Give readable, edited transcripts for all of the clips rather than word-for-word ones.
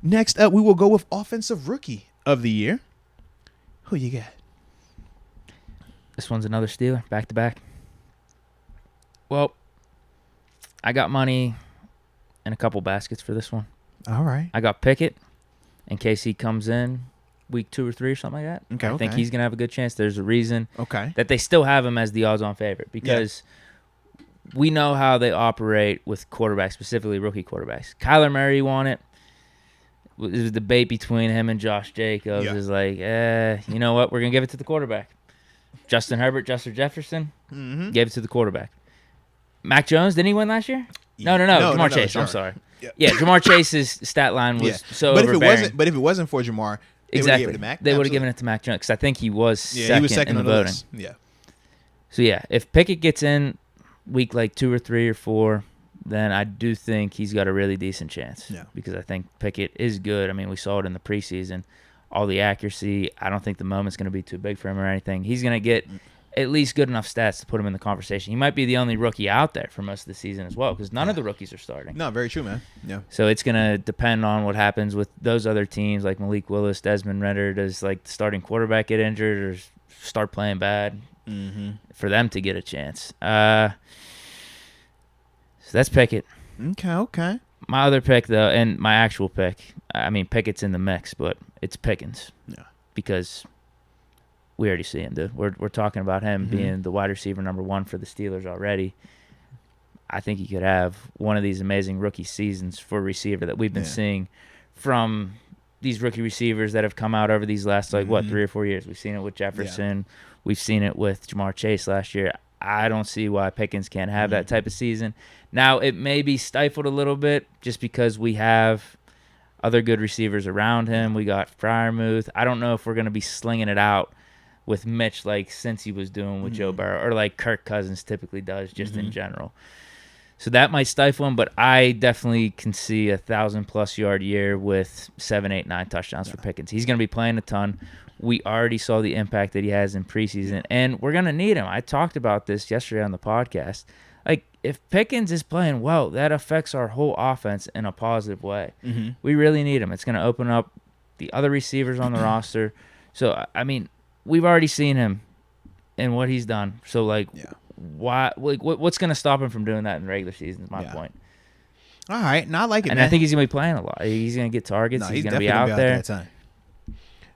Next up, we will go with Offensive Rookie of the Year. Who you got? This one's another Steeler, back to back. Well, I got money in a couple baskets for this one. All right. I got Pickett in case he comes in week 2 or 3 or something like that. Okay. I think he's going to have a good chance. There's a reason that they still have him as the odds-on favorite because we know how they operate with quarterbacks, specifically rookie quarterbacks. Kyler Murray won it. It was a debate between him and Josh Jacobs. It's like, you know what? We're going to give it to the quarterback. Justin Herbert, Justin Jefferson, gave it to the quarterback. Mac Jones, didn't he win last year? No. Jamar Chase. I'm sorry. Yeah, Jamar Chase's stat line was so overbearing. But if it wasn't for Jamar, they would have given it to Mac. They would have given it to Mac Jones because I think he was second in the voting. List. Yeah. So if Pickett gets in week like 2 or 3 or 4, then I do think he's got a really decent chance. Yeah. Because I think Pickett is good. I mean, we saw it in the preseason. All the accuracy. I don't think the moment's going to be too big for him or anything. He's going to get at least good enough stats to put him in the conversation. He might be the only rookie out there for most of the season as well because none of the rookies are starting. No, very true, man. Yeah. So it's going to depend on what happens with those other teams like Malik Willis, Desmond Ridder. Does like the starting quarterback get injured or start playing bad for them to get a chance? So that's Pickett. Okay. My other pick, though, and my actual pick, I mean, Pickett's in the mix, but it's Pickens. Yeah. Because we already see him, dude. We're talking about him being the wide receiver number 1 for the Steelers already. I think he could have one of these amazing rookie seasons for a receiver that we've been seeing from these rookie receivers that have come out over these last, 3 or 4 years. We've seen it with Jefferson. Yeah. We've seen it with Jamar Chase last year. I don't see why Pickens can't have that type of season. Now, it may be stifled a little bit just because we have other good receivers around him. We got Freiermuth. I don't know if we're going to be slinging it out with Mitch like since he was doing with Joe Burrow or like Kirk Cousins typically does just in general. So that might stifle him, but I definitely can see 1,000+ yard year with 7, 8, 9 touchdowns for Pickens. He's going to be playing a ton. We already saw the impact that he has in preseason, and we're going to need him. I talked about this yesterday on the podcast. Like, if Pickens is playing well, that affects our whole offense in a positive way. We really need him. It's going to open up the other receivers on the roster. So, I mean, we've already seen him and what he's done. So, why? Like, what's going to stop him from doing that in the regular season is my point. All right. Now I like it, and man. I think he's going to be playing a lot. He's going to get targets. He's going to be out there.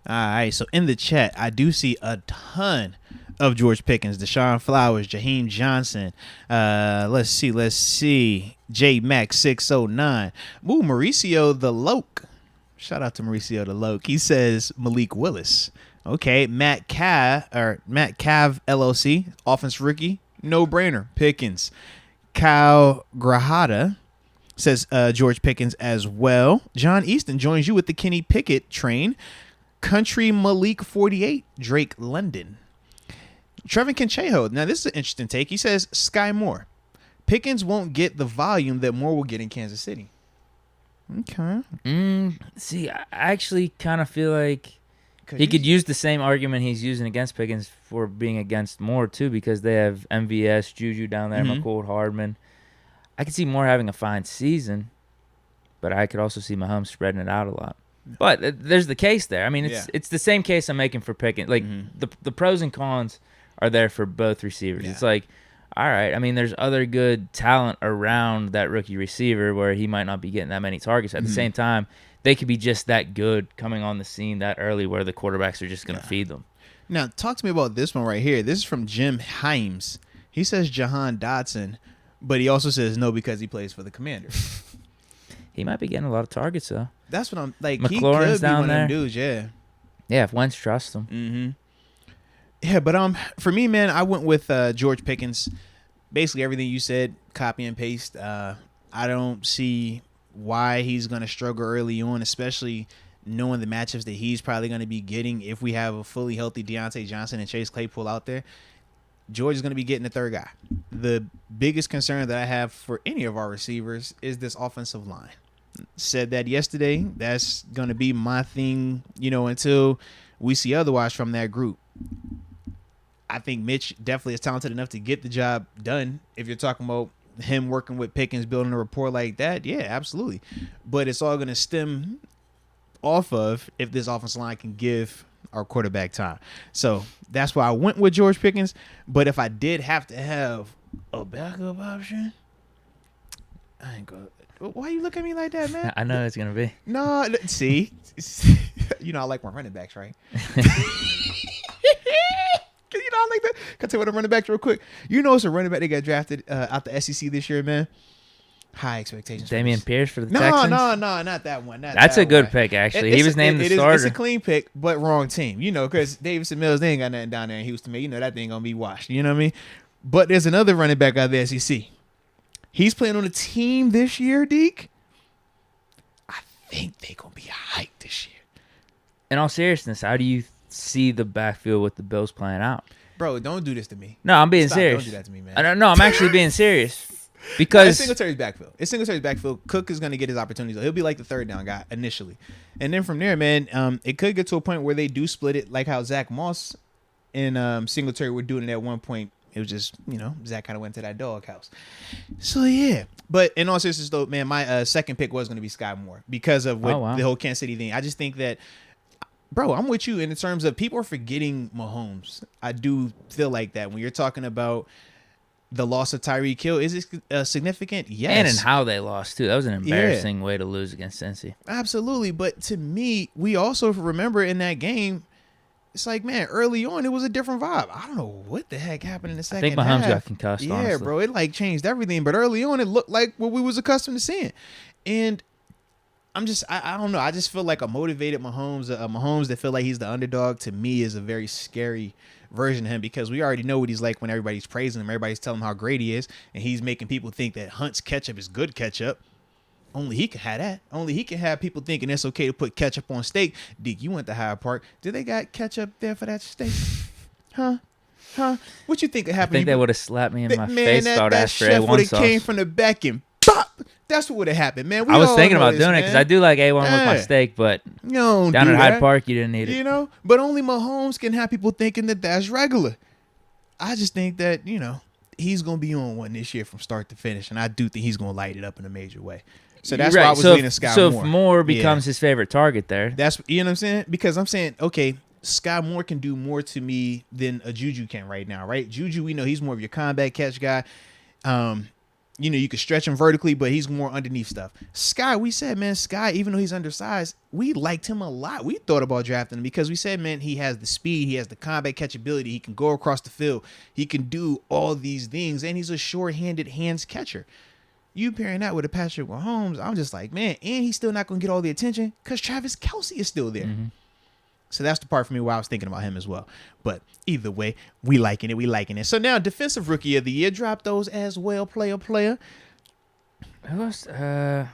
All right. So, in the chat, I do see a ton of George Pickens, Deshaun Flowers, Jaheim Johnson. Let's see. J Max 609. Ooh, Mauricio the Loke. Shout out to Mauricio the Loke. He says Malik Willis. Okay, Matt Cav LLC, offense rookie, no brainer. Pickens. Kyle Grajada says George Pickens as well. John Easton joins you with the Kenny Pickett train. Country Malik 48, Drake London. Trevin Conchejo. Now, this is an interesting take. He says Sky Moore. Pickens won't get the volume that Moore will get in Kansas City. Okay. See, I actually kind of feel like he could use the same argument he's using against Pickens for being against Moore, too, because they have MVS, Juju down there, McCoy, Hardman. I could see Moore having a fine season, but I could also see Mahomes spreading it out a lot. But there's the case there. I mean, it's the same case I'm making for Pickens. Like, the pros and cons are there for both receivers. Yeah. It's like, all right, I mean, there's other good talent around that rookie receiver where he might not be getting that many targets. At the same time, they could be just that good coming on the scene that early where the quarterbacks are just going to feed them. Now, talk to me about this one right here. This is from Jim Himes. He says Jahan Dotson, but he also says no because he plays for the Commanders. He might be getting a lot of targets, though. That's what I'm like. McLaurin's he could be down one there. of them dudes, yeah. Yeah, if Wentz trusts him. Yeah, but for me, man, I went with George Pickens. Basically, everything you said, copy and paste. I don't see why he's going to struggle early on, especially knowing the matchups that he's probably going to be getting if we have a fully healthy Deontay Johnson and Chase Claypool out there. George is going to be getting the third guy. The biggest concern that I have for any of our receivers is this offensive line. Said that yesterday. That's going to be my thing, until we see otherwise from that group. I think Mitch definitely is talented enough to get the job done. If you're talking about him working with Pickens, building a rapport like that, yeah, absolutely. But it's all going to stem off of if this offensive line can give our quarterback time. So that's why I went with George Pickens. But if I did have to have a backup option, I ain't going. Why you look at me like that, man? I know it's gonna be. No, see, you know I like my running backs, right? You know I like that. Can I tell you what I'm running backs real quick? You know it's a running back that got drafted out the SEC this year, man. High expectations. Damian Pierce for the No, Texans? no, not that one. That's a good pick, actually. He was named the starter. It's a clean pick, but wrong team. You know, because Davidson Mills, they ain't got nothing down there in Houston, man. You know that thing going to be washed. You know what I mean? But there's another running back out of the SEC. He's playing on a team this year, Deke. I think they're going to be hyped this year. In all seriousness, how do you see the backfield with the Bills playing out? Bro, don't do this to me. No, I'm being Stop. serious. Don't do that to me, man. No, I'm actually being serious. Because it's Singletary's backfield. It's Singletary's backfield. Cook is going to get his opportunities. He'll be like the third down guy initially. And then from there, man, it could get to a point where they do split it like how Zach Moss and Singletary were doing it at one point. It was just, Zach kind of went to that doghouse. So, yeah. But in all seriousness, though, man, my second pick was going to be Sky Moore because of the whole Kansas City thing. I just think that, bro, I'm with you in terms of people are forgetting Mahomes. I do feel like that when you're talking about the loss of Tyreek Hill. Is it significant? Yes. And in how they lost, too. That was an embarrassing way to lose against Cincy. Absolutely. But to me, we also remember in that game, it's like, man, early on, it was a different vibe. I don't know what the heck happened in the second half. I think Mahomes got concussed, yeah, honestly. Bro. It, changed everything. But early on, it looked like what we was accustomed to seeing. And I don't know. I just feel like a motivated Mahomes, a Mahomes that feel like he's the underdog, to me is a very scary version of him because we already know what he's like when everybody's praising him. Everybody's telling him how great he is. And he's making people think that Hunt's ketchup is good ketchup. Only he can have that. Only he can have people thinking it's okay to put ketchup on steak. Deke, you went to Hyde Park. Did they got ketchup there for that steak? Huh? What you think would happen? I think they would have slapped me in my face if I would that ask for chef A1 would have sauce. came from the back and pop. That's what would have happened, man. I was thinking about doing it because I do like A1 with my steak, but down at Hyde Park, you didn't need it. But only Mahomes can have people thinking that that's regular. I just think that, he's going to be on one this year from start to finish, and I do think he's going to light it up in a major way. So that's why I was leaning Sky Moore. So if Moore becomes his favorite target there. That's, you know what I'm saying? Because I'm saying, okay, Sky Moore can do more to me than a Juju can right now, right? Juju, we know he's more of your combat catch guy. You can stretch him vertically, but he's more underneath stuff. Sky, we said, man, Sky, even though he's undersized, we liked him a lot. We thought about drafting him because we said, man, he has the speed, he has the combat catchability, he can go across the field, he can do all these things, and he's a sure-handed hands catcher. You pairing that with a Patrick Mahomes, I'm just like, man, and he's still not going to get all the attention because Travis Kelce is still there. Mm-hmm. So that's the part for me where I was thinking about him as well. But either way, we liking it. So now Defensive Rookie of the Year, drop those as well, player. Who else? I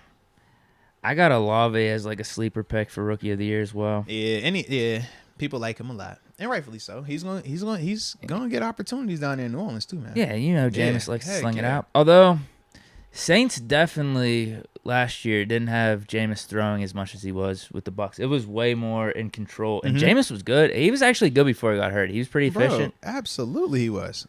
got Olave as like a sleeper pick for Rookie of the Year as well. Yeah, people like him a lot. And rightfully so. He's gonna get opportunities down there in New Orleans too, man. Yeah, Jameis likes to sling it out. Although Saints definitely last year didn't have Jameis throwing as much as he was with the Bucs. It was way more in control. And Jameis was good. He was actually good before he got hurt. He was pretty efficient. Absolutely he was.